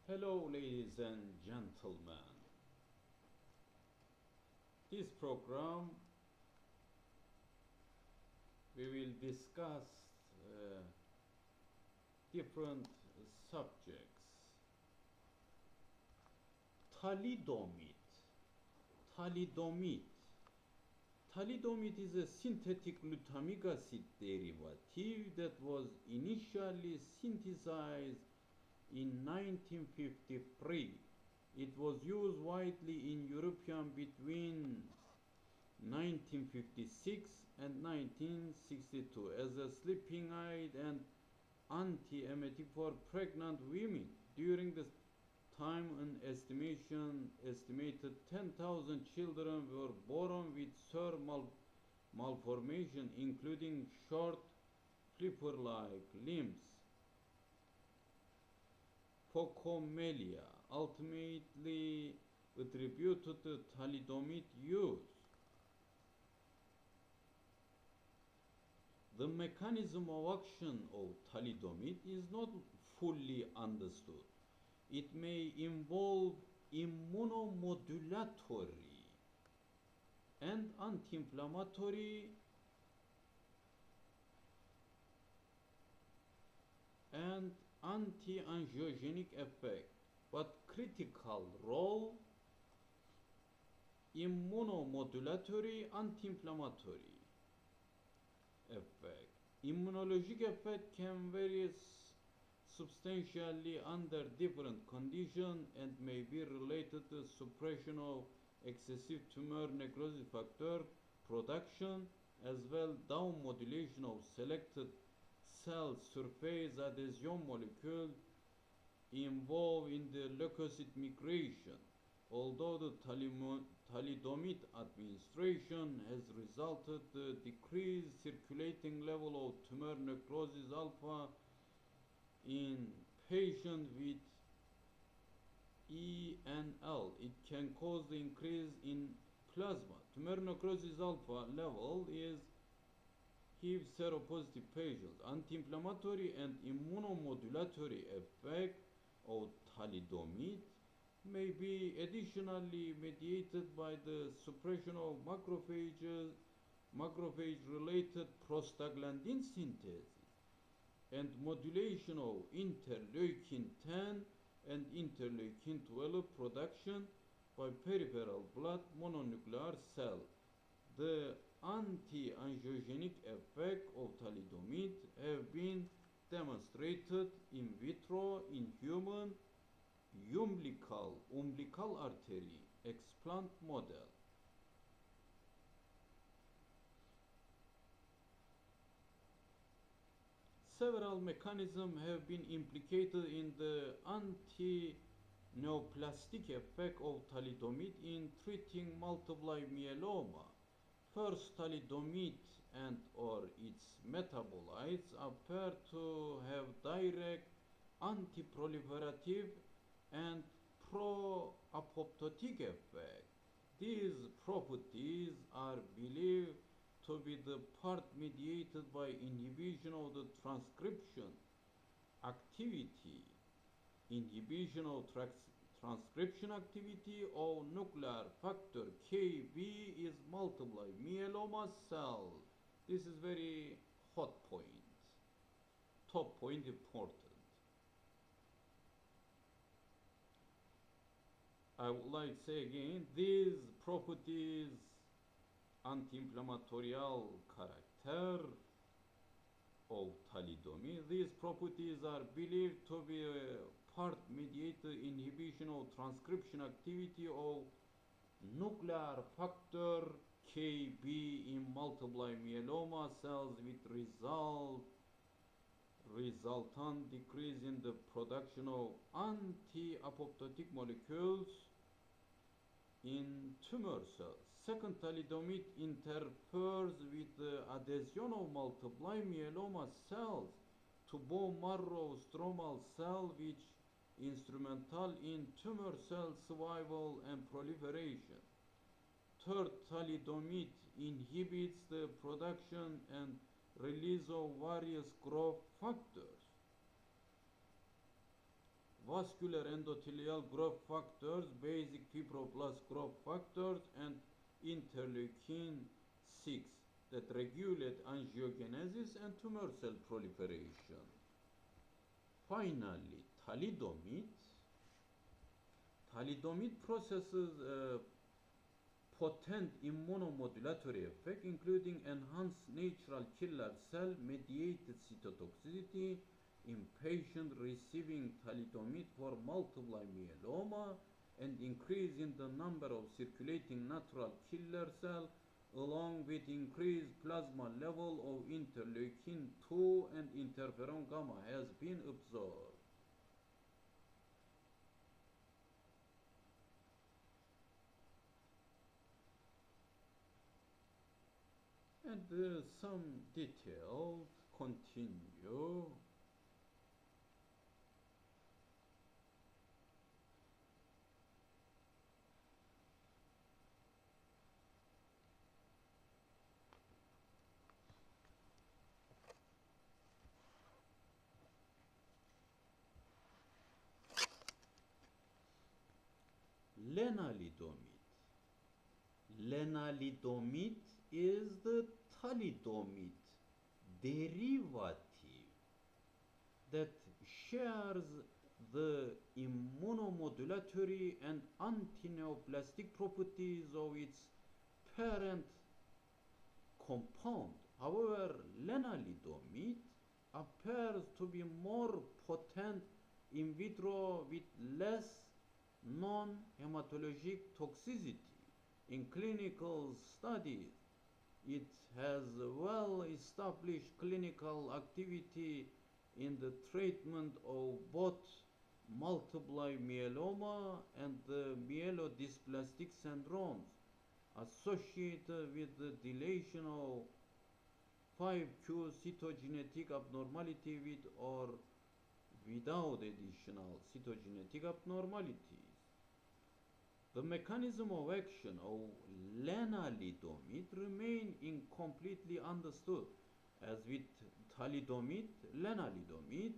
Hello, ladies and gentlemen. This program we will discuss different subjects. Thalidomide. Thalidomide is a synthetic glutamic acid derivative that was initially synthesized in 1953. It was used widely in Europe between 1956 and 1962 as a sleeping aid and antiemetic for pregnant women. During this time, an estimated 10,000 children were born with severe malformation, including short, flipper-like limbs. Phocomelia, ultimately attributed to thalidomide use. The mechanism of action of thalidomide is not fully understood. It may involve immunomodulatory and anti-inflammatory and anti-angiogenic effect, but critical role immunomodulatory, anti-inflammatory effect. Immunologic effect can vary substantially under different conditions and may be related to suppression of excessive tumor necrosis factor production, as well down modulation of selected cell surface adhesion molecule involved in the leukocyte migration. Although the thalidomide administration has resulted in decreased circulating level of tumor necrosis alpha in patients with ENL, it can cause the increase in plasma. Tumor necrosis alpha level is HIV seropositive patients. Anti-inflammatory and immunomodulatory effect of thalidomide may be additionally mediated by the suppression of macrophage-related prostaglandin synthesis and modulation of interleukin-10 and interleukin-12 production by peripheral blood mononuclear cell. The anti-angiogenic effect of thalidomide have been demonstrated in vitro in human umbilical artery explant model. Several mechanisms have been implicated in the anti-neoplastic effect of thalidomide in treating multiple myeloma. First, thalidomide and or its metabolites appear to have direct anti-proliferative and pro-apoptotic effect. These properties are believed to be the part mediated by inhibition of the transcription activity. Inhibition of transcription activity of nuclear factor KB is multiple myeloma cell. This is very hot point, top point important. I would like to say again, these properties, anti-inflammatory character of thalidomide, these properties are believed to be part mediated inhibition of transcription activity of nuclear factor KB in multiple myeloma cells with resultant decrease in the production of anti-apoptotic molecules in tumor cells. Second, thalidomide interferes with the adhesion of multiple myeloma cells to bone marrow stromal cell, which instrumental in tumor cell survival and proliferation. Third, thalidomide inhibits the production and release of various growth factors. vascular endothelial growth factors, basic fibroblast growth factors, and interleukin 6 that regulate angiogenesis and tumor cell proliferation. Finally, thalidomide. Thalidomide possesses potent immunomodulatory effect, including enhanced natural killer cell mediated cytotoxicity in patients receiving thalidomide for multiple myeloma, and increase in the number of circulating natural killer cells, along with increased plasma level of interleukin 2 and interferon gamma has been observed. And some details continue. Lenalidomide. Lenalidomide is the thalidomide derivative that shares the immunomodulatory and antineoplastic properties of its parent compound. However, lenalidomide appears to be more potent in vitro with less non-hematologic toxicity. In clinical studies, it has well-established clinical activity in the treatment of both multiple myeloma and the myelodysplastic syndromes associated with the deletion of 5q cytogenetic abnormality with or without additional cytogenetic abnormalities. The mechanism of action of lenalidomide remains incompletely understood. As with thalidomide, lenalidomide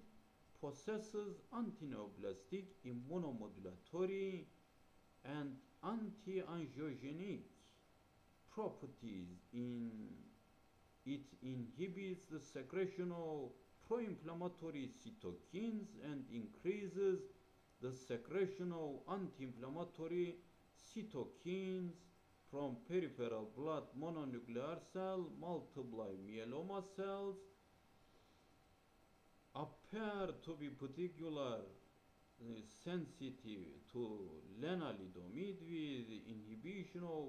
possesses antineoplastic, immunomodulatory, and anti-angiogenic properties. It inhibits the secretion of pro-inflammatory cytokines and increases the secretion of anti-inflammatory cytokines from peripheral blood mononuclear cell. Multiple myeloma cells appear to be particularly sensitive to lenalidomide, with inhibition of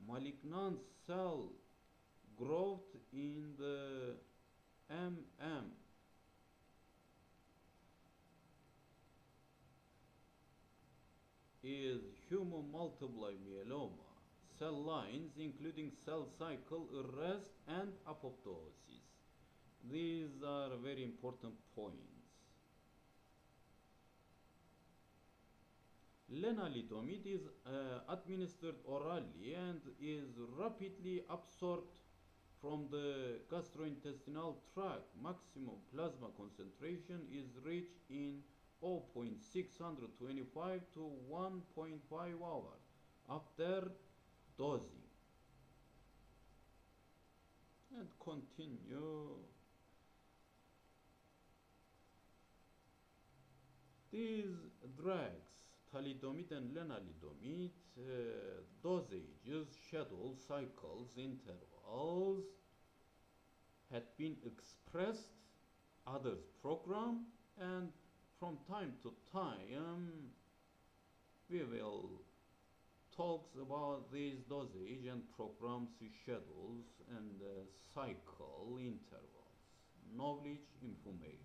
malignant cell growth in the MM is human multiple myeloma cell lines, including cell cycle arrest and apoptosis. These are very important points. Lenalidomide is administered orally and is rapidly absorbed from the gastrointestinal tract. Maximum plasma concentration is reached in 0.625 to 1.5 hours after dosing. And continue. These drugs, thalidomide and lenalidomide, dosages, schedule, cycles, intervals had been expressed, others programmed, and from time to time we will talk about these dosage and program schedules and cycle intervals, knowledge, information.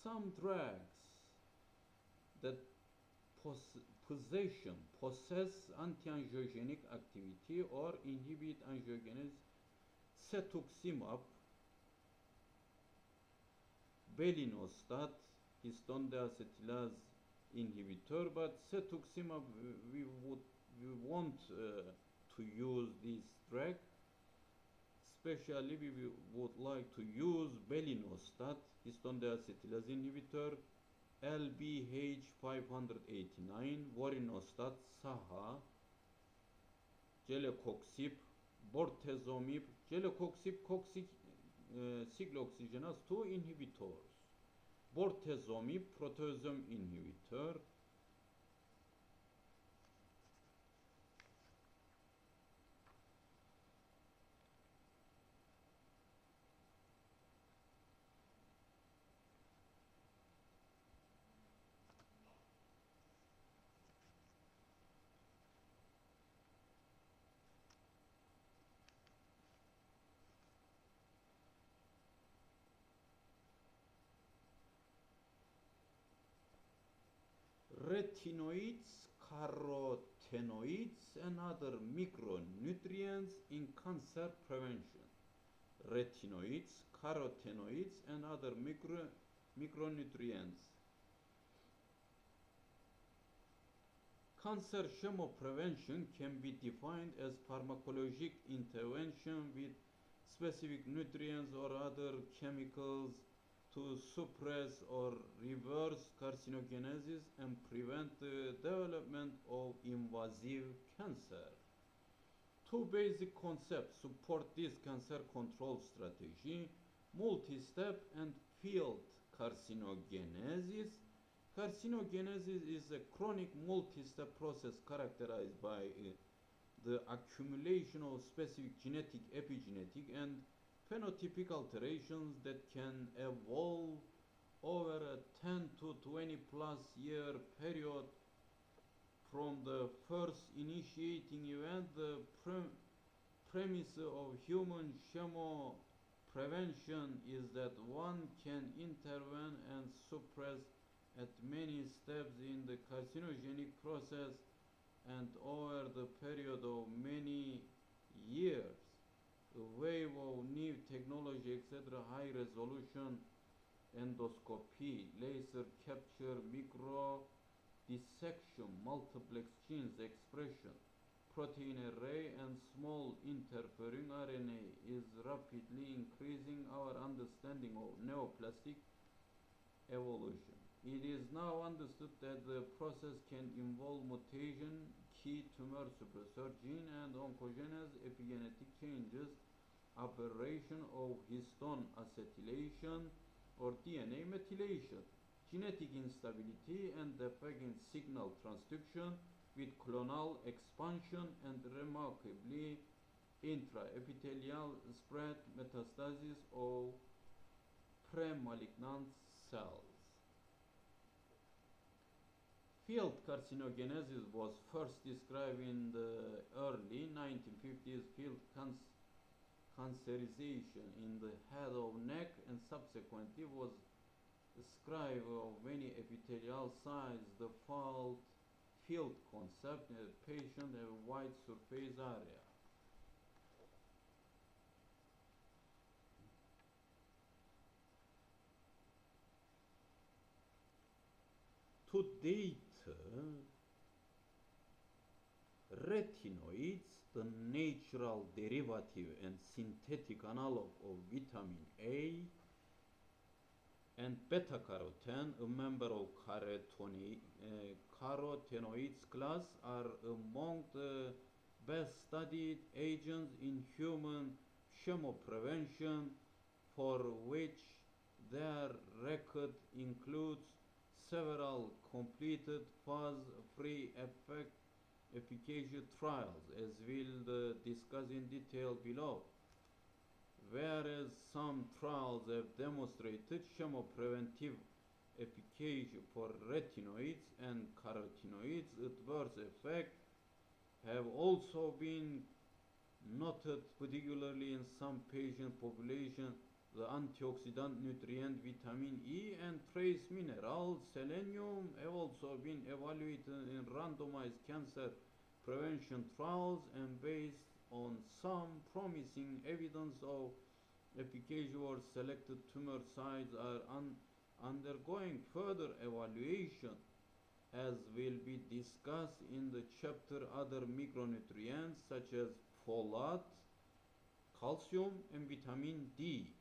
Some drugs that possess anti-angiogenic activity or inhibit angiogenesis, cetuximab, Belinostat, histone deacetylase inhibitor, but cetuximab we want to use this drug. Especially we would like to use belinostat, histone deacetylase inhibitor, LBH 589, vorinostat, SAHA, gelecoxib, bortezomib, gelecoxib cyclooxygenase 2 inhibitors, bortezomib proteasome inhibitor, retinoids, carotenoids, and other micronutrients in cancer prevention. Retinoids, carotenoids, and other micronutrients. Cancer chemoprevention can be defined as pharmacologic intervention with specific nutrients or other chemicals to suppress or reverse carcinogenesis and prevent the development of invasive cancer. Two basic concepts support this cancer control strategy: multi-step and field carcinogenesis. Carcinogenesis is a chronic multi-step process characterized by the accumulation of specific genetic, epigenetic, and phenotypic alterations that can evolve over a 10 to 20 plus year period. From the first initiating event, the premise of human chemoprevention is that one can intervene and suppress at many steps in the carcinogenic process and over the period of many years. A wave of new technology, etc., high resolution endoscopy, laser capture, micro dissection, multiplex genes expression, protein array, and small interfering RNA is rapidly increasing our understanding of neoplastic evolution. It is now understood that the process can involve mutation, key tumor suppressor gene, and oncogenesis, epigenetic changes, aberration of histone acetylation or DNA methylation, genetic instability, and defect in signal transduction with clonal expansion and remarkably intraepithelial spread, metastasis of premalignant cells. Field carcinogenesis was first described in the early 1950s. Field cancerization in the head of neck and subsequently was ascribed of many epithelial sites. The field concept, a patient have a wide surface area. To date, retinoids, the natural derivative and synthetic analog of vitamin A, and beta-carotene, a member of carotenoids class, are among the best studied agents in human chemoprevention, for which their record includes several completed phase-3 efficacious trials, as we'll discuss in detail below. Whereas some trials have demonstrated chemopreventive efficacy for retinoids and carotenoids, adverse effects have also been noted, particularly in some patient populations. The antioxidant nutrient vitamin E and trace mineral selenium have also been evaluated in randomized cancer prevention trials, and based on some promising evidence of efficacy or selected tumor sites are undergoing further evaluation, as will be discussed in the chapter. Other micronutrients such as folate, calcium, and vitamin D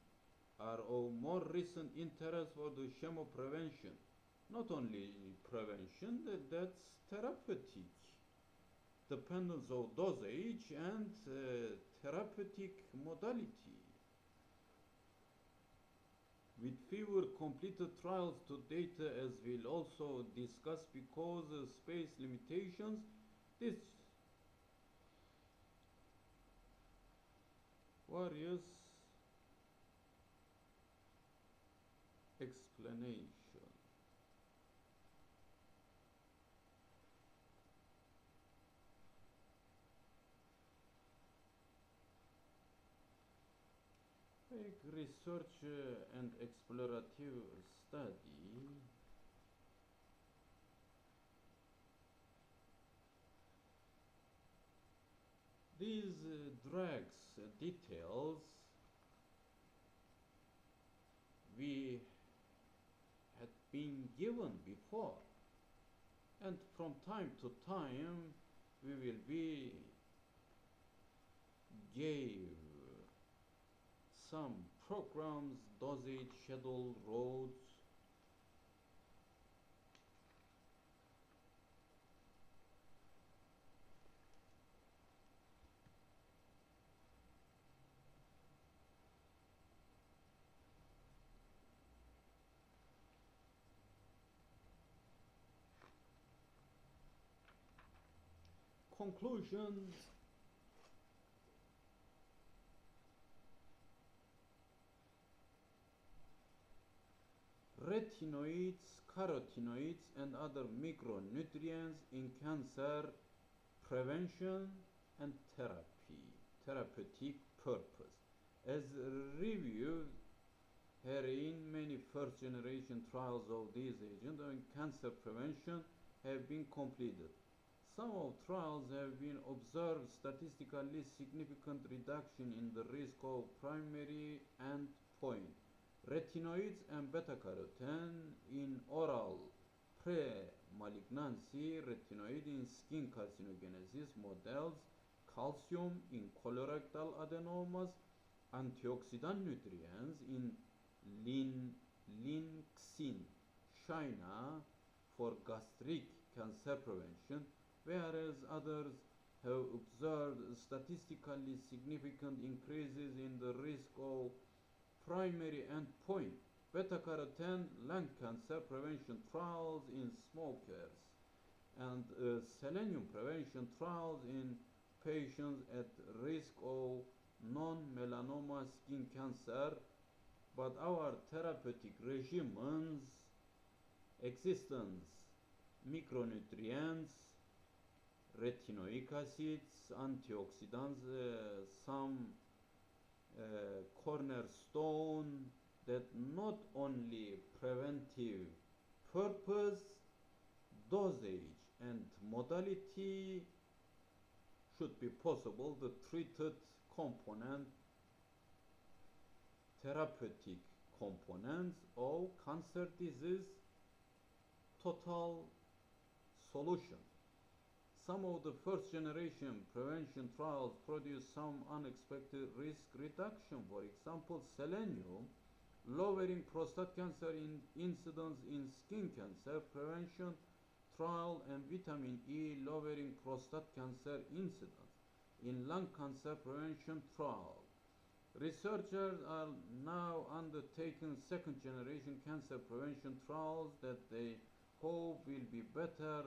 are of more recent interest for the chemoprevention. Not only prevention, that's therapeutic. Dependence of dosage and therapeutic modality. With fewer completed trials to date, as we'll also discuss, because of space limitations, this various explanation. Research and explorative study. These drugs details we had been given before, and from time to time we will be gave some programs, dosage, schedule, roads. Conclusion. Retinoids, carotenoids, and other micronutrients in cancer prevention and therapeutic purpose. As reviewed herein, many first-generation trials of these agents in cancer prevention have been completed. Some of trials have been observed statistically significant reduction in the risk of primary endpoint. Retinoids and beta-carotene in oral pre-malignancy, retinoid in skin carcinogenesis models, calcium in colorectal adenomas, antioxidant nutrients in linxin, China for gastric cancer prevention, whereas others have observed statistically significant increases in the risk of primary endpoint. Beta-carotene lung cancer prevention trials in smokers, and selenium prevention trials in patients at risk of non-melanoma skin cancer. But our therapeutic regimens, existence, micronutrients, retinoic acids, antioxidants, some cornerstone that not only preventive purpose, dosage and modality should be possible. The treated component, therapeutic components of cancer disease, total solution. Some of the first generation prevention trials produced some unexpected risk reduction. For example, selenium lowering prostate cancer incidence in skin cancer prevention trial, and vitamin E lowering prostate cancer incidence in lung cancer prevention trial. Researchers are now undertaking second generation cancer prevention trials that they hope will be better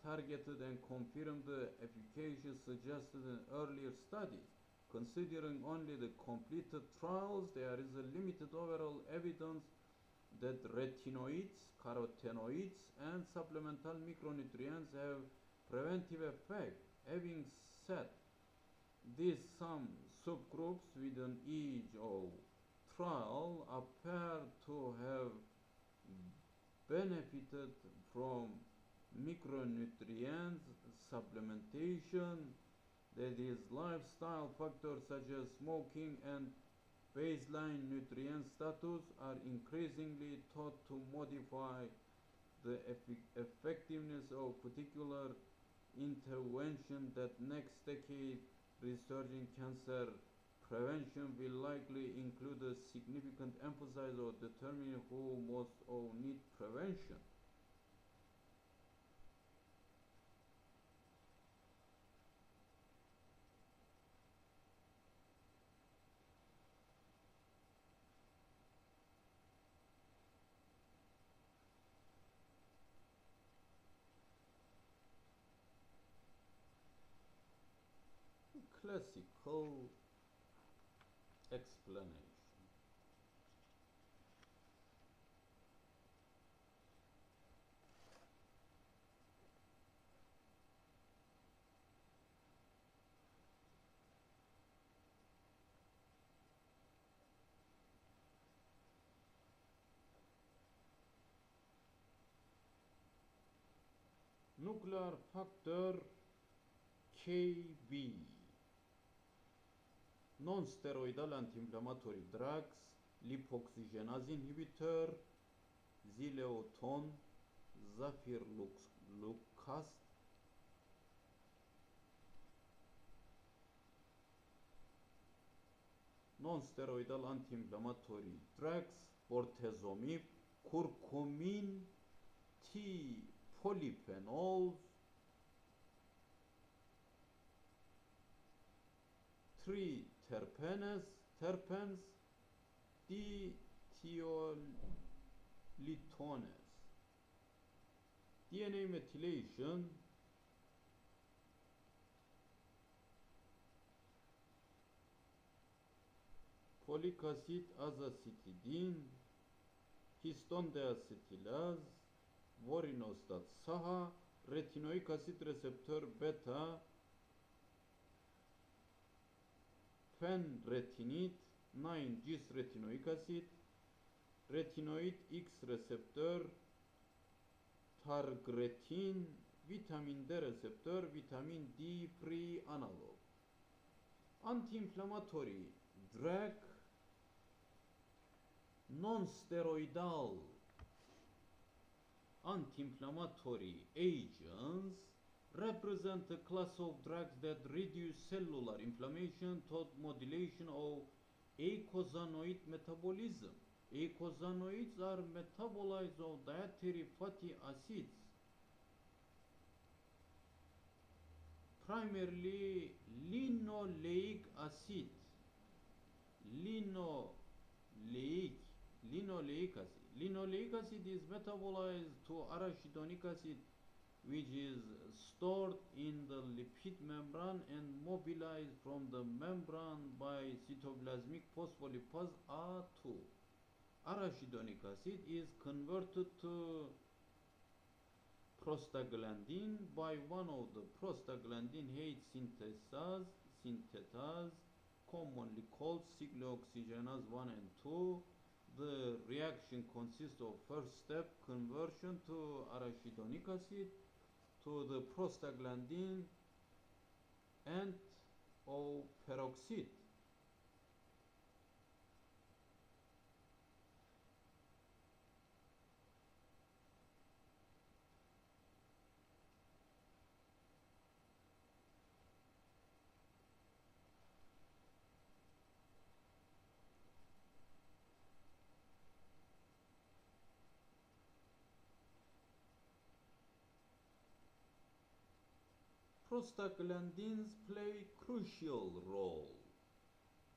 targeted and confirm the efficacy suggested in earlier studies. Considering only the completed trials, there is a limited overall evidence that retinoids, carotenoids, and supplemental micronutrients have preventive effect. Having said this, some subgroups within each of trial appear to have benefited from micronutrients supplementation, that is, lifestyle factors such as smoking and baseline nutrient status are increasingly thought to modify the effectiveness of particular intervention. That next decade research in cancer prevention will likely include a significant emphasis on determining who most need prevention. Classical explanation. Nuclear factor KB, non-steroidal anti-inflammatory drugs, lipoxygenase inhibitor, zileoton, zafirlukast, non-steroidal anti-inflammatory drugs, bortezomib, curcumin, T-polyphenols, 3 terpenes, D-thiolitones, DNA methylation, folic acid azacitidin, histone deacetilaz, vorinostat saha, retinoic acid receptor beta, fenretinid, 9-cis retinoic acid, retinoid X receptor, targretin, vitamin D receptor, vitamin D free analog. Anti-inflammatory drug, non-steroidal anti-inflammatory agents represent a class of drugs that reduce cellular inflammation through modulation of eicosanoid metabolism. Eicosanoids are metabolites of dietary fatty acids, primarily linoleic acid. Linoleic acid is metabolized to arachidonic acid, which is stored in the lipid membrane and mobilized from the membrane by cytoplasmic phospholipase A2. Arachidonic acid is converted to prostaglandin by one of the prostaglandin H synthetase, commonly called cyclooxygenase 1 and 2. The reaction consists of first step conversion to arachidonic acid to the prostaglandin and of peroxide. Prostaglandins play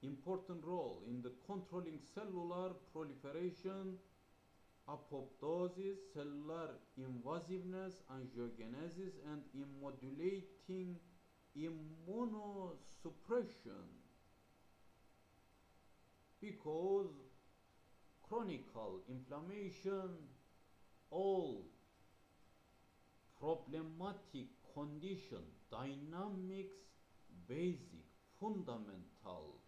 important role in the controlling cellular proliferation, apoptosis, cellular invasiveness, angiogenesis, and in modulating immunosuppression. Because chronic inflammation, all problematic condition, dynamics, basic, fundamental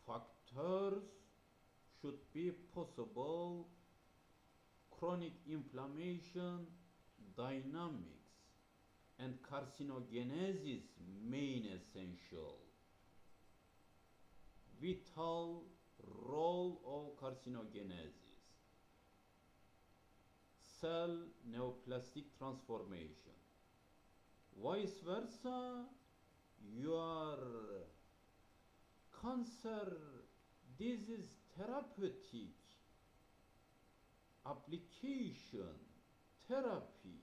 factors should be possible. Chronic inflammation, dynamics, and carcinogenesis main essential. Vital Role of carcinogenesis. Cell neoplastic transformation. Vice versa, your cancer disease therapeutic application, therapy,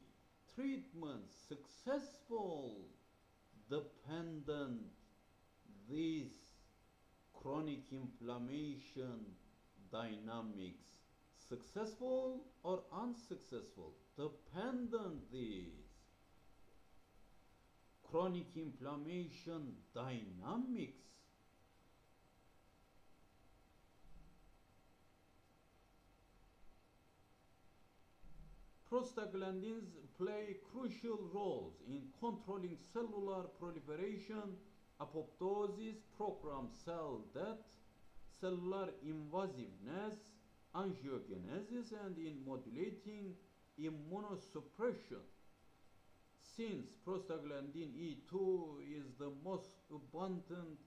treatment successful dependent this chronic inflammation dynamics successful or unsuccessful dependent this chronic inflammation dynamics. Prostaglandins play crucial roles in controlling cellular proliferation, apoptosis, programmed cell death, cellular invasiveness, angiogenesis, and in modulating immunosuppression. Since prostaglandin E2 is the most abundant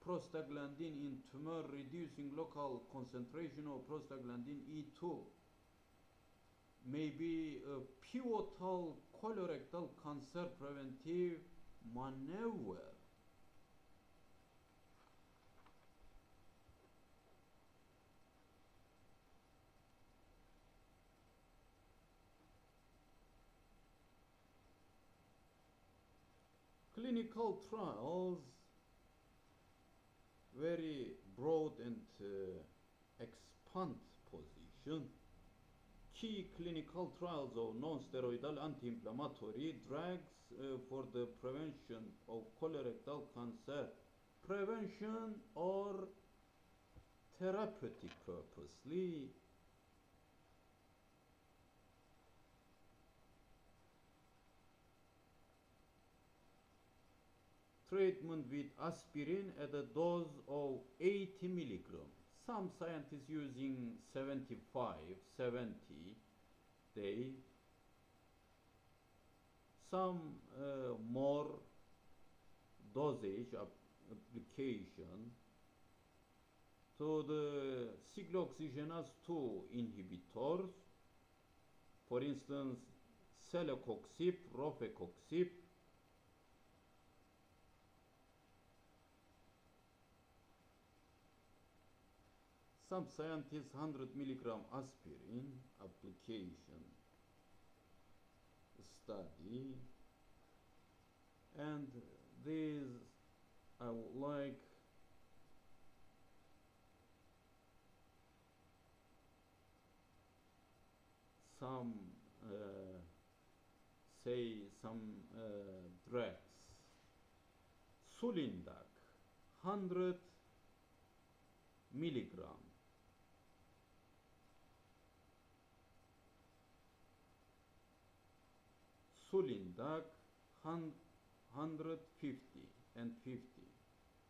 prostaglandin in tumor-reducing local concentration of prostaglandin E2, may be a pivotal colorectal cancer preventive maneuver. Clinical trials, very broad and expand position. Key clinical trials of non-steroidal anti-inflammatory drugs for the prevention of colorectal cancer, prevention or therapeutic purposely. Treatment with aspirin at a dose of 80 milligrams. Some scientists using 75, 70 day. Some more dosage application to the cyclooxygenase 2 inhibitors. For instance, celecoxib, rofecoxib. Some scientists 100 milligram aspirin application study, and these I would like some drugs. Sulindac 100 milligram. Sulindac 150 and 50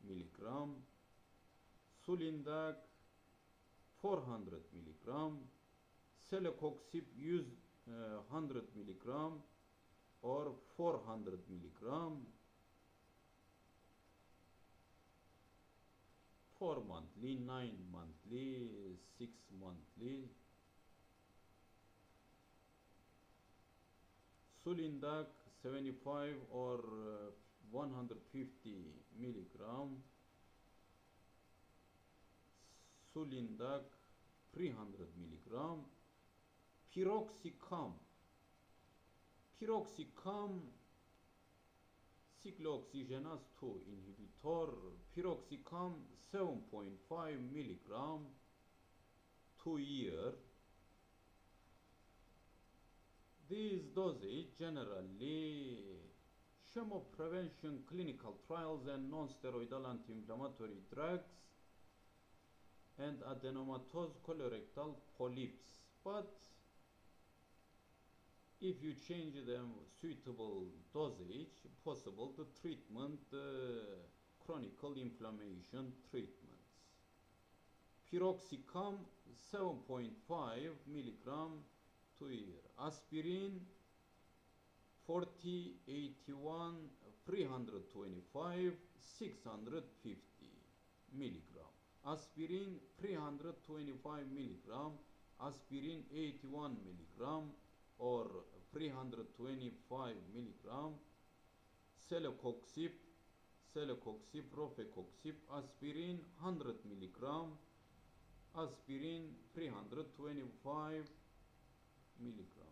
milligram. Sulindac 400 milligram. Celecoxib used 100 milligram or 400 milligram. 4 monthly, 9 monthly, 6 monthly. Sulindac 75 or 150 milligram. Sulindac 300 milligram. Piroxicam. Piroxicam cyclooxygenase 2 inhibitor. Piroxicam 7.5 milligram 2 year. These dosage generally chemoprevention clinical trials and non-steroidal anti-inflammatory drugs and adenomatous colorectal polyps. But if you change them suitable dosage, possible the treatment, chronic inflammation treatments. Piroxicam 7.5 milligram 2 year. Aspirin 40, 81, 325, 650 milligram. aspirin 325 milligram, aspirin 81 milligram or 325 milligram, celecoxib, rofecoxib, aspirin 100 milligram, aspirin 325 milligram.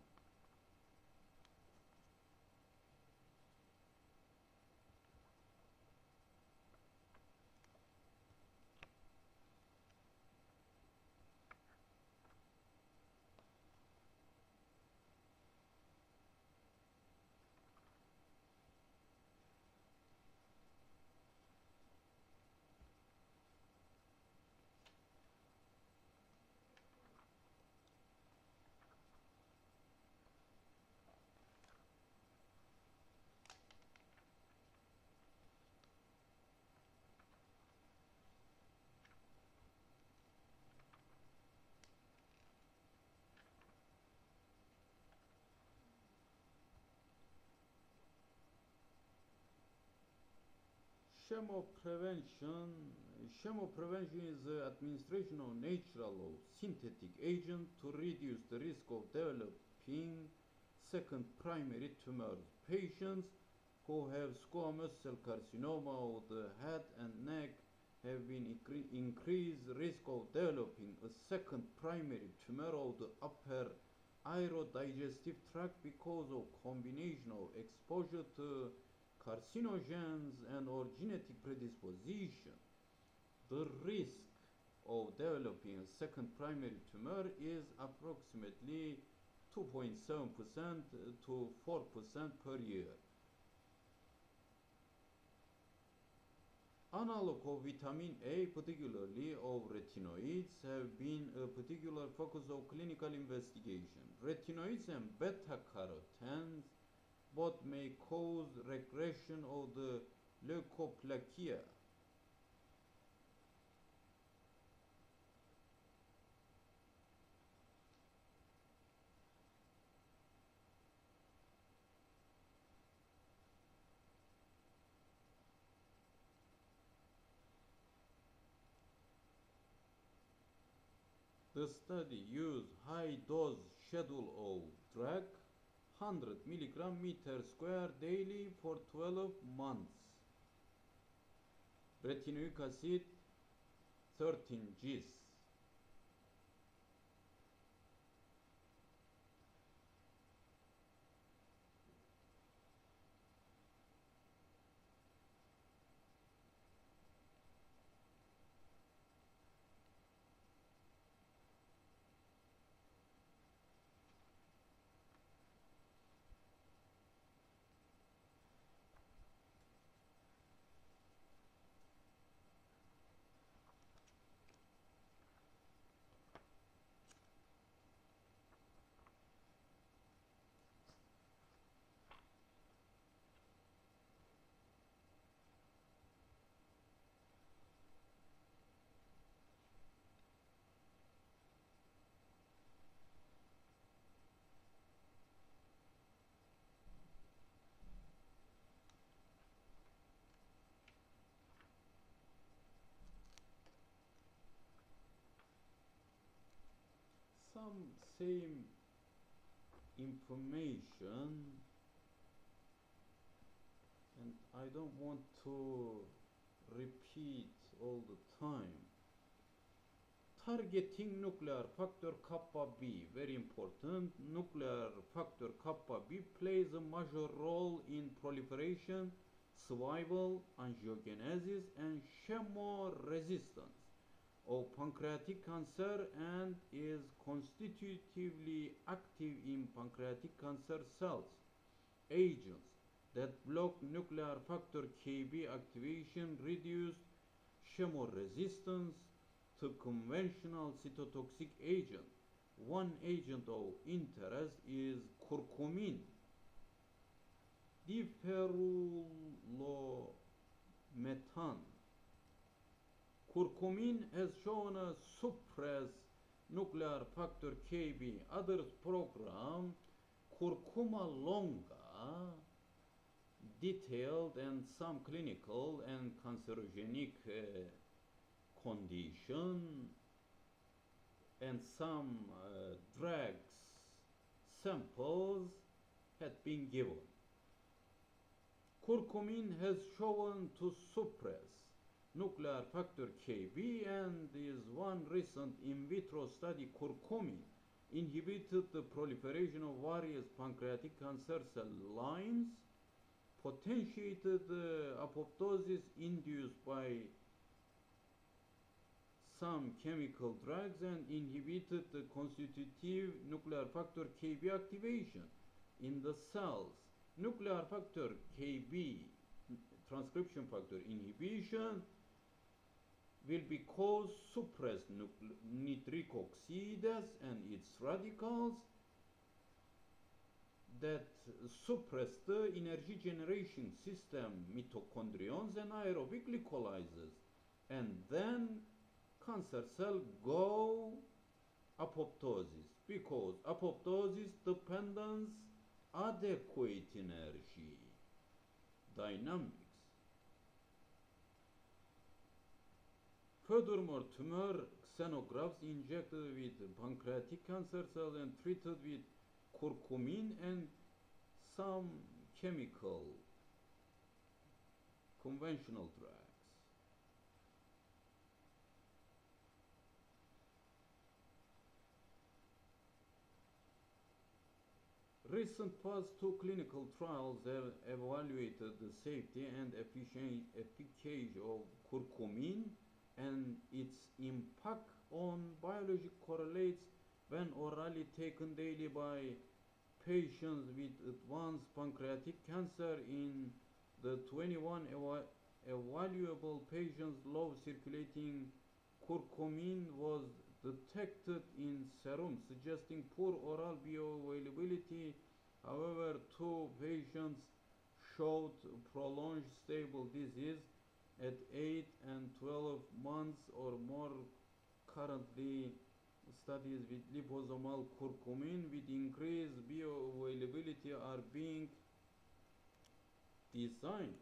Chemoprevention is the administration of natural or synthetic agent to reduce the risk of developing second primary tumors. Patients who have squamous cell carcinoma of the head and neck have been increased risk of developing a second primary tumor of the upper aerodigestive tract because of combination of exposure to carcinogens and or genetic predisposition. The risk of developing a second primary tumor is approximately 2.7% to 4% per year. Analog of vitamin A, particularly of retinoids, have been a particular focus of clinical investigation. Retinoids and beta-carotenes both may cause regression of the leukoplakia. The study used high-dose schedule of drug, 100 milligram meter square daily for 12 months. Retinoic acid, 13 Gs. Some same information, and I don't want to repeat all the time. Targeting nuclear factor kappa B, very important. Nuclear factor kappa B plays a major role in proliferation, survival, angiogenesis, and chemoresistance of pancreatic cancer and is constitutively active in pancreatic cancer cells. Agents that block nuclear factor Kb activation reduce chemoresistance to conventional cytotoxic agent. One agent of interest is curcumin. Diferulometan. Curcumin has shown to suppress nuclear factor Kb. Others program curcuma longa, detailed and some clinical and cancerogenic condition and some drugs samples had been given. Curcumin has shown to suppress nuclear factor Kb, and is one recent in vitro study. Curcumin inhibited the proliferation of various pancreatic cancer cell lines, potentiated apoptosis induced by some chemical drugs, and inhibited the constitutive nuclear factor Kb activation in the cells. Nuclear factor Kb transcription factor inhibition will because suppress nitric oxidase and its radicals that suppress the energy generation system, mitochondrions and aerobic glycolysis, and then cancer cell go apoptosis, because apoptosis dependence adequate energy dynamics. Furthermore, tumor xenografts injected with pancreatic cancer cells and treated with curcumin and some chemical conventional drugs. Recent phase 2 clinical trials have evaluated the safety and efficacy of curcumin, and its impact on biologic correlates when orally taken daily by patients with advanced pancreatic cancer. In the 21 evaluable patients, low circulating curcumin was detected in serum, suggesting poor oral bioavailability. However, 2 patients showed prolonged stable disease at 8 and 12 months or more. Currently, studies with liposomal curcumin with increased bioavailability are being designed.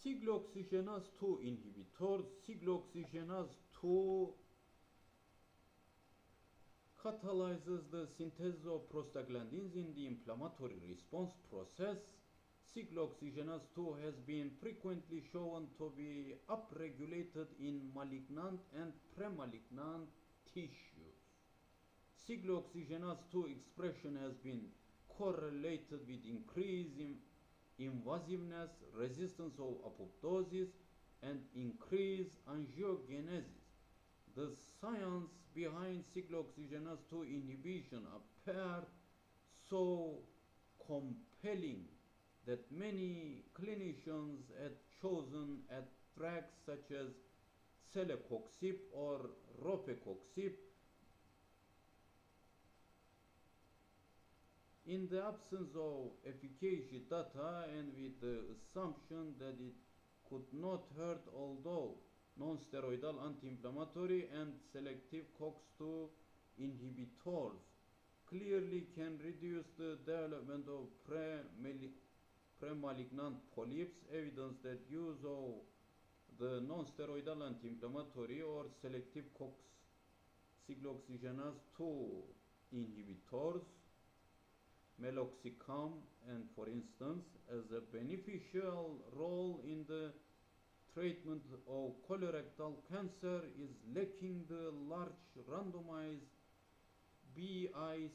Cyclooxygenase 2 inhibitors. Cyclooxygenase 2 catalyzes the synthesis of prostaglandins in the inflammatory response process. Cyclooxygenase 2 has been frequently shown to be upregulated in malignant and premalignant tissues. Cyclooxygenase 2 expression has been correlated with increase in invasiveness, resistance of apoptosis, and increased angiogenesis. The science behind cyclooxygenase 2 inhibition appeared so compelling that many clinicians had chosen drugs such as celecoxib or rofecoxib. In the absence of efficacy data and with the assumption that it could not hurt, although non-steroidal anti-inflammatory and selective COX-2 inhibitors clearly can reduce the development of premalignant polyps, evidence that use of the non-steroidal anti-inflammatory or selective COX cyclooxygenase 2 inhibitors, meloxicam, and for instance, as a beneficial role in the treatment of colorectal cancer, is lacking. The large randomized BICC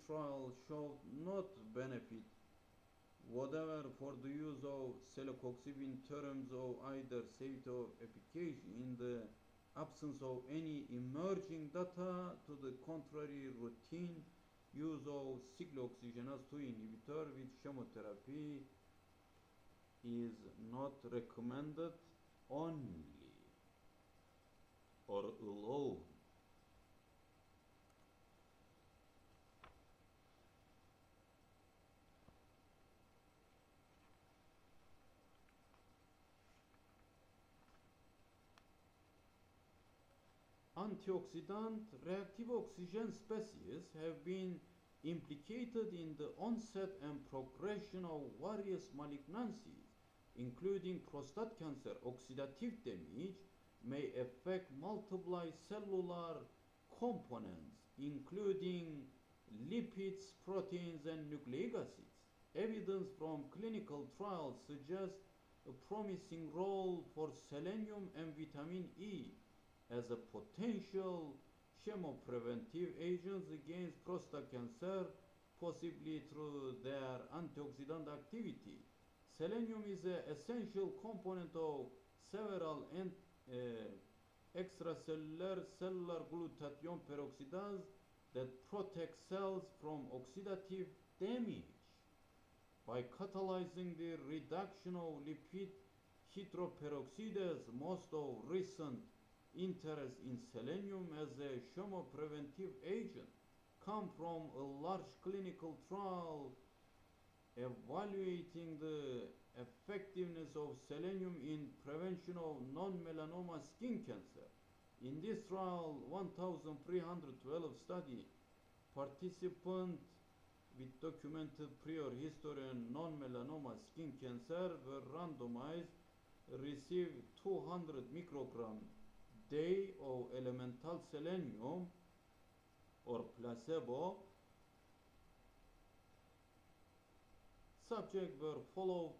trial showed not benefit whatever for the use of celecoxib in terms of either safety or efficacy. In the absence of any emerging data to the contrary, routine use of cyclooxygenase 2 inhibitor with chemotherapy is not recommended only or alone. antioxidant reactive oxygen species have been implicated in the onset and progression of various malignancies, including prostate cancer. Oxidative damage may affect multiple cellular components, including lipids, proteins, and nucleic acids. Evidence from clinical trials suggests a promising role for selenium and vitamin E as a potential chemopreventive agents against prostate cancer, possibly through their antioxidant activity. Selenium is an essential component of several extracellular cellular glutathione peroxidase that protect cells from oxidative damage. By catalyzing the reduction of lipid hydroperoxidase, most of recent interest in selenium as a chemopreventive agent come from a large clinical trial evaluating the effectiveness of selenium in prevention of non-melanoma skin cancer. In this trial, 1,312 study participants with documented prior history and non-melanoma skin cancer were randomized, received 200 microgram day of elemental selenium or placebo. Subjects were followed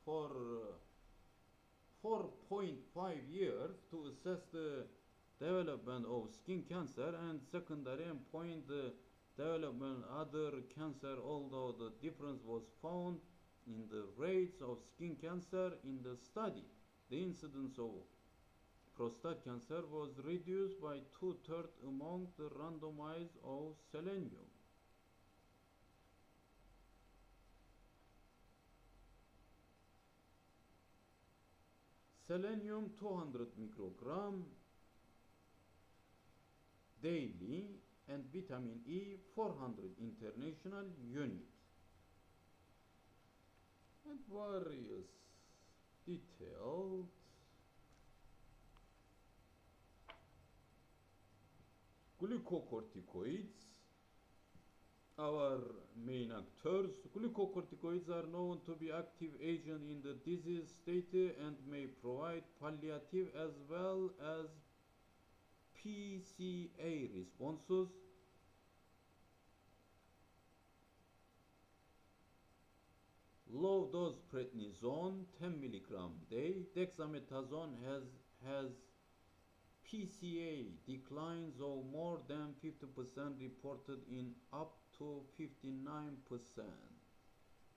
for 4.5 years to assess the development of skin cancer, and secondary endpoint the development other cancer, although the difference was found in the rates of skin cancer in the study. The incidence of prostate cancer was reduced by 2/3 among the randomized of selenium. Selenium 200 microgram daily and vitamin E 400 international units. And various detailed glucocorticoids, our main actors. Glucocorticoids are known to be active agent in the disease state and may provide palliative as well as PCA responses. Low dose prednisone 10 mg day. Dexamethasone has PCA declines of more than 50% reported in up to 59%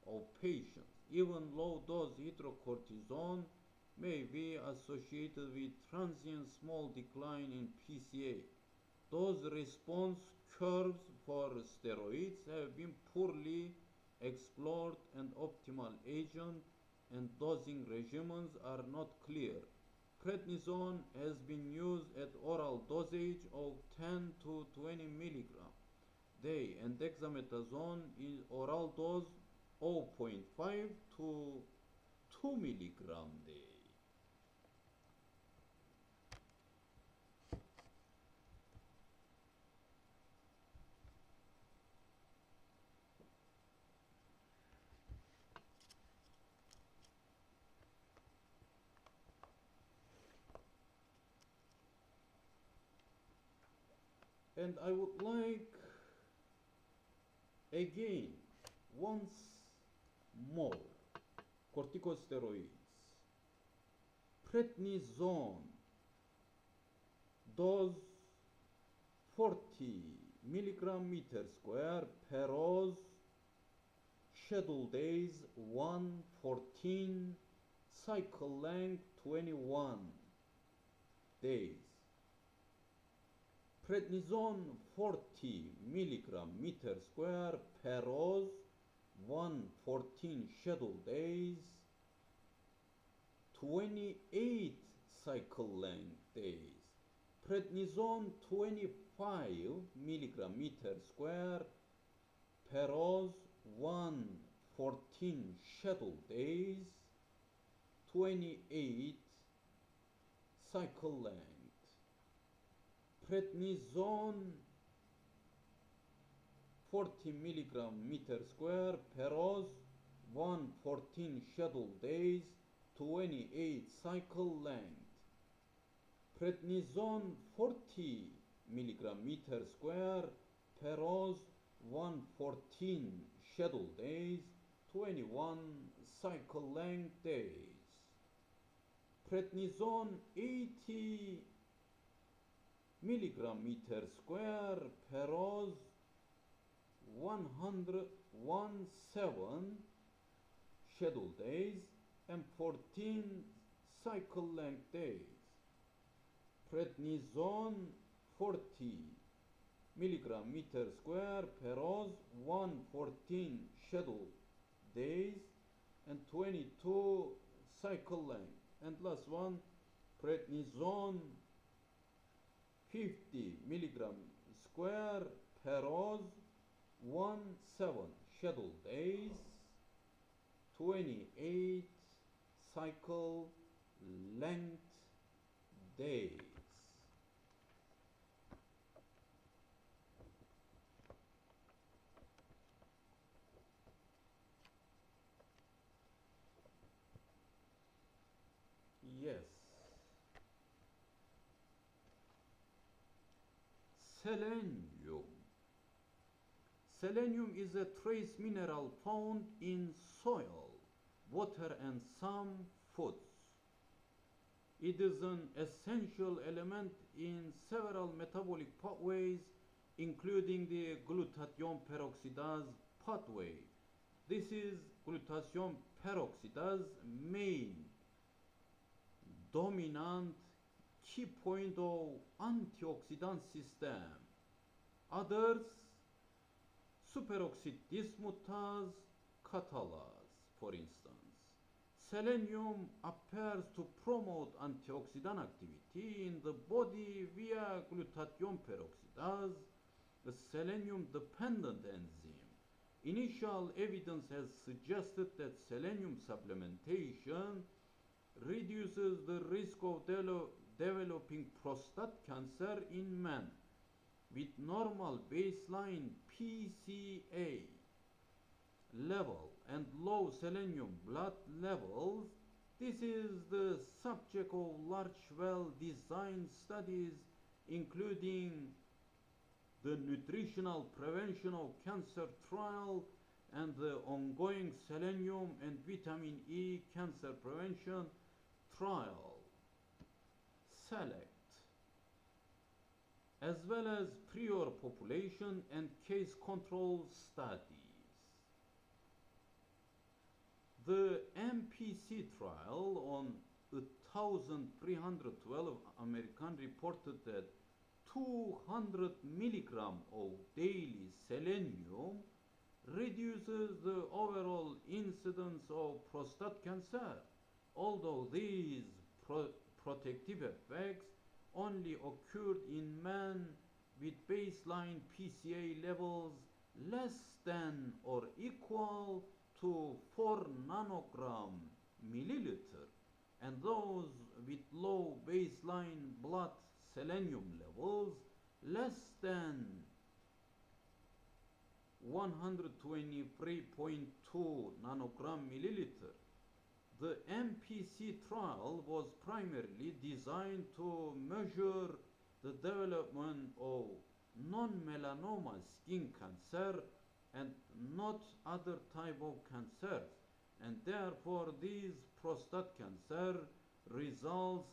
of patients. Even low dose hydrocortisone may be associated with transient small decline in PCA. Dose response curves for steroids have been poorly explored, and optimal agent and dosing regimens are not clear. Prednisone has been used at oral dosage of 10 to 20 mg day, and dexamethasone is oral dose 0.5 to 2 mg day. And I would like again once more corticosteroids. Prednisone dose 40 mg/meter square per dose, schedule days 114, cycle length 21 days. Prednisone 40 mg/meter square per dose, 114 schedule days, 28 cycle length days. Prednisone 25 mg/meter square per dose, 114 schedule days, 28 cycle length. prednisone 40 milligram meter square per dose, 114 schedule days, 28 cycle length. Prednisone 40 milligram meter square per dose, 114 schedule days, 21 cycle length days. Prednisone 80 milligram meter square per dose, 117 schedule days and 14 cycle length days. Prednisone 40 milligram meter square per dose, 114 schedule days and 22 cycle length. And last one, prednisone 50 milligram square per dose, 17 schedule days, 28 cycle length days. Yes. Selenium. Selenium is a trace mineral found in soil, water and some foods. It is an essential element in several metabolic pathways, including the glutathione peroxidase pathway. This is glutathione peroxidase main dominant key point of antioxidant system. Others, superoxide dismutase catalase, for instance. Selenium appears to promote antioxidant activity in the body via glutathione peroxidase, a selenium-dependent enzyme. Initial evidence has suggested that selenium supplementation reduces the risk of developing prostate cancer in men with normal baseline PCA level and low selenium blood levels. This is the subject of large, well-designed studies, including the Nutritional Prevention of Cancer trial and the ongoing selenium and vitamin E cancer prevention trial, SELECT, as well as prior population and case control studies. The MPC trial on 1,312 Americans reported that 200 milligram of daily selenium reduces the overall incidence of prostate cancer, although these protective effects only occurred in men with baseline PCA levels less than or equal to 4 nanogram milliliter, and those with low baseline blood selenium levels less than 123.2 nanogram milliliter. The MPC trial was primarily designed to measure the development of non-melanoma skin cancer and not other type of cancers, and therefore these prostate cancer results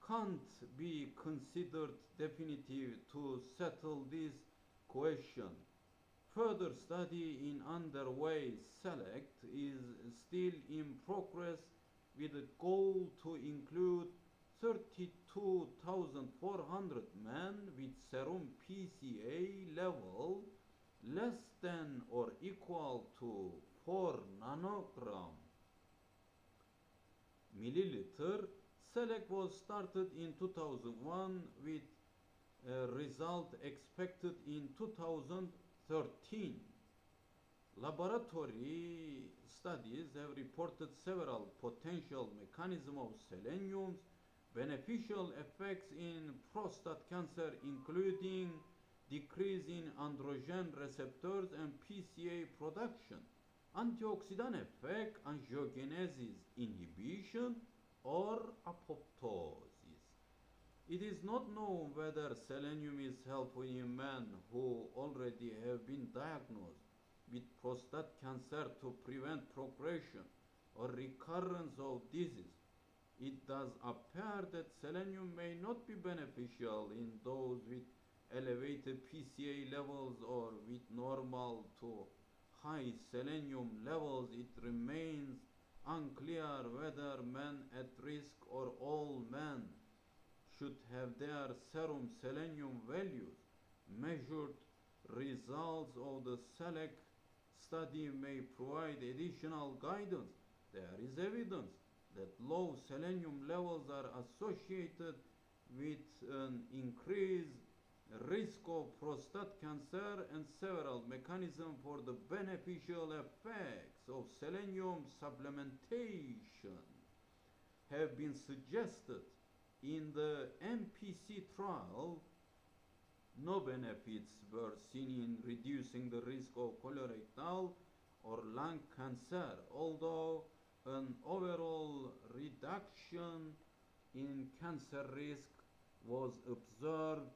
can't be considered definitive to settle this question. Further study in underway. SELECT is still in progress with a goal to include 32,400 men with serum PCA level less than or equal to 4 nanogram milliliter. SELECT was started in 2001 with a result expected in 2013. Laboratory studies have reported several potential mechanisms of selenium's Beneficial effects in prostate cancer including decrease in androgen receptors and PCA production, antioxidant effect, angiogenesis inhibition, or apoptosis. It is not known whether selenium is helpful in men who already have been diagnosed with prostate cancer to prevent progression or recurrence of disease. It does appear that selenium may not be beneficial in those with elevated PCA levels or with normal to high selenium levels. It remains unclear whether men at risk or all men should have their serum selenium values measured. Results of the SELECT study may provide additional guidance. There is evidence that low selenium levels are associated with an increased risk of prostate cancer, and several mechanisms for the beneficial effects of selenium supplementation have been suggested. In the MPC trial, no benefits were seen in reducing the risk of colorectal or lung cancer, although an overall reduction in cancer risk was observed.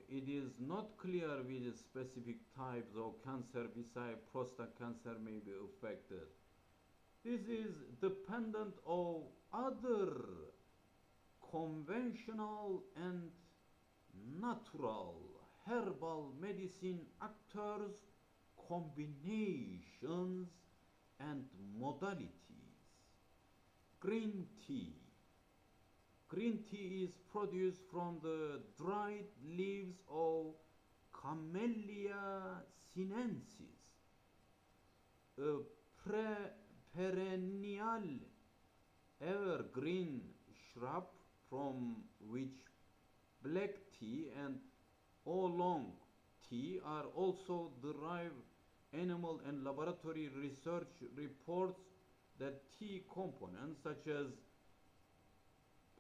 It is not clear which specific types of cancer besides prostate cancer may be affected. This is dependent on other conventional and natural herbal medicine actors, combinations, and modalities. Green tea. Green tea is produced from the dried leaves of Camellia sinensis, a perennial evergreen shrub from which black tea and oolong tea are also derived. Animal and laboratory research reports that tea components such as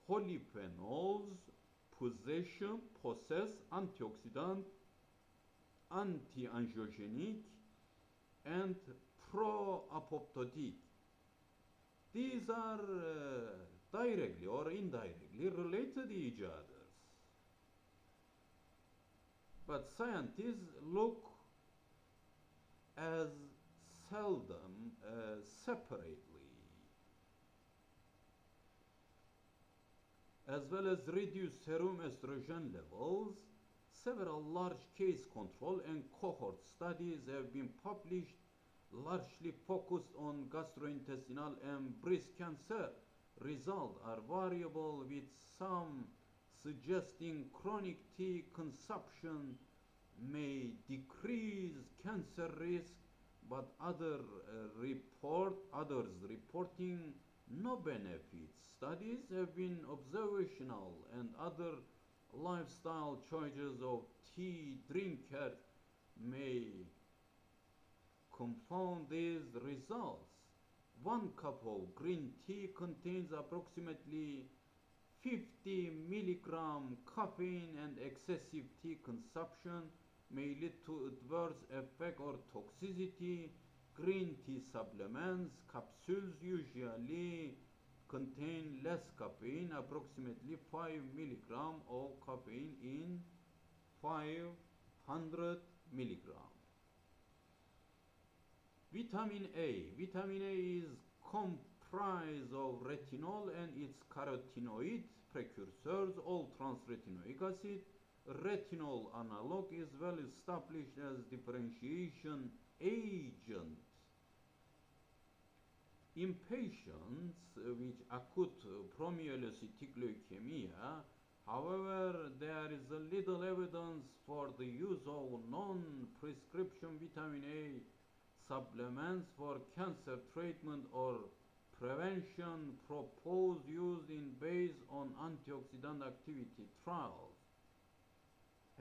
polyphenols possess antioxidant, anti-angiogenic, and pro-apoptotic. These are directly or indirectly related to each other. But scientists look as seldom separately. As well as reduced serum estrogen levels, several large case control and cohort studies have been published, largely focused on gastrointestinal and breast cancer. Results are variable, with some suggesting chronic tea consumption may decrease cancer risk, but others reporting no benefits. Studies have been observational, and other lifestyle choices of tea drinkers may confound these results. 1 cup of green tea contains approximately 50 milligram caffeine, and excessive tea consumption may lead to adverse effect or toxicity. Green tea supplements capsules usually contain less caffeine, approximately 5 milligram of caffeine in 500 milligram. Vitamin A. Vitamin A is comprised of retinol and its carotenoid precursors, all trans-retinoic acid. Retinol analog is well established as differentiation agent. In patients with acute promyelocytic leukemia, however, there is little evidence for the use of non-prescription vitamin A supplements for cancer treatment or prevention. Proposed use based on antioxidant activity trials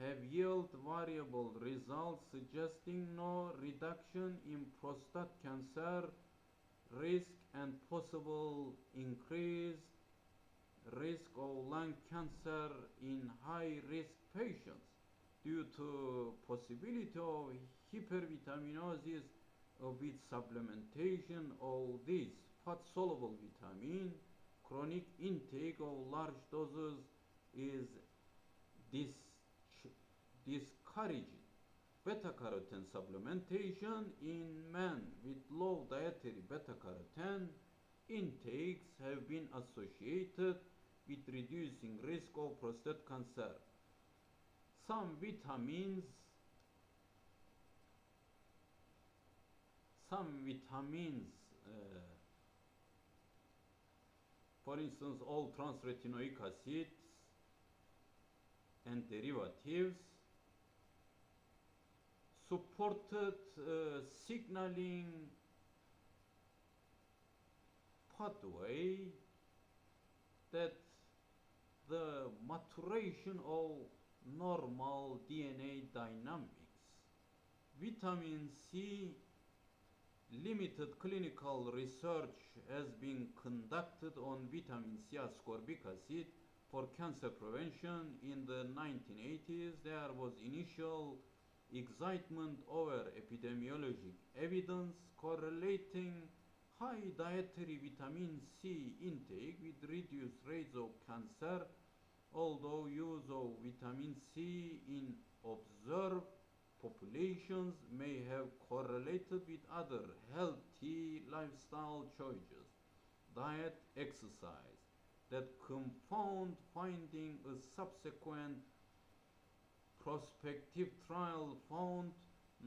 have yielded variable results, suggesting no reduction in prostate cancer risk and possible increased risk of lung cancer in high-risk patients due to possibility of hypervitaminosis with supplementation of this fat-soluble vitamin. Chronic intake of large doses is discouraged. Beta-carotene supplementation in men with low dietary beta-carotene intakes have been associated with reducing risk of prostate cancer. Some vitamins for instance all trans-retinoic acids and derivatives supported signaling pathway that the maturation of normal DNA dynamics. Vitamin C limited clinical research has been conducted on vitamin C ascorbic acid for cancer prevention. In the 1980s, there was initial excitement over epidemiologic evidence correlating high dietary vitamin C intake with reduced rates of cancer, although use of vitamin C in observed populations may have correlated with other healthy lifestyle choices, diet, exercise, that confound finding. A subsequent prospective trial found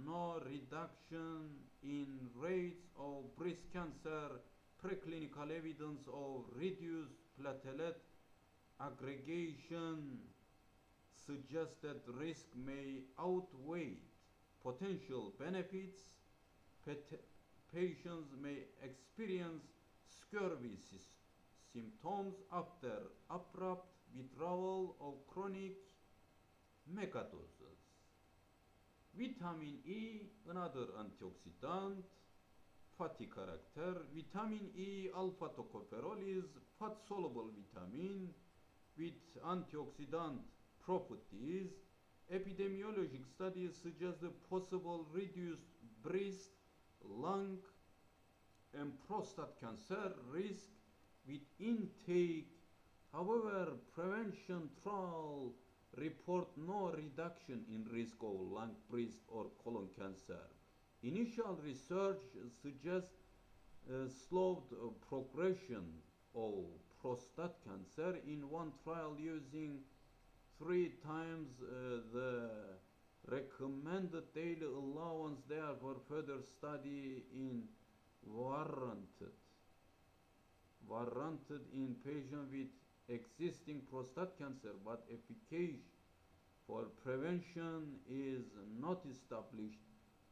no reduction in rates of breast cancer. Preclinical evidence of reduced platelet aggregation suggests that risk may outweigh potential benefits. Patients may experience scurvy symptoms after abrupt withdrawal of chronic megadoses. Vitamin E, another antioxidant, fatty character. Vitamin E alpha tocopherol is fat-soluble vitamin with antioxidant properties. Epidemiologic studies suggest a possible reduced breast, lung, and prostate cancer risk with intake. However, prevention trials report no reduction in risk of lung, breast, or colon cancer. Initial research suggests slowed progression of prostate cancer in one trial using 3 times the recommended daily allowance. Therefore, further study is warranted in patients with existing prostate cancer, but efficacy for prevention is not established.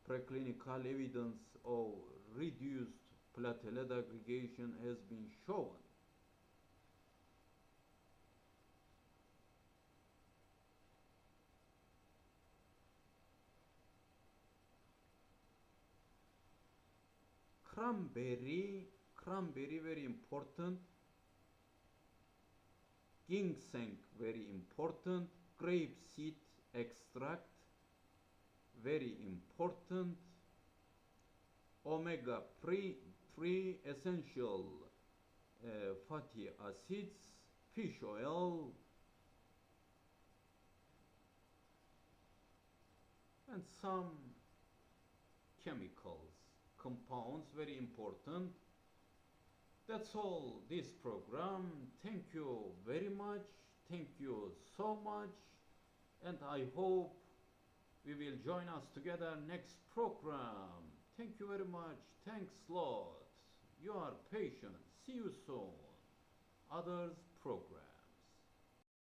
Preclinical evidence of reduced platelet aggregation has been shown. Cranberry very important. Ginseng very important. Grape seed extract very important. Omega 3 essential fatty acids, fish oil, and some chemicals, compounds very important. That's all this program. Thank you very much. Thank you so much, and I hope we will join us together next program. Thank you very much. Thanks a lot. You are patient. See you soon. Others program.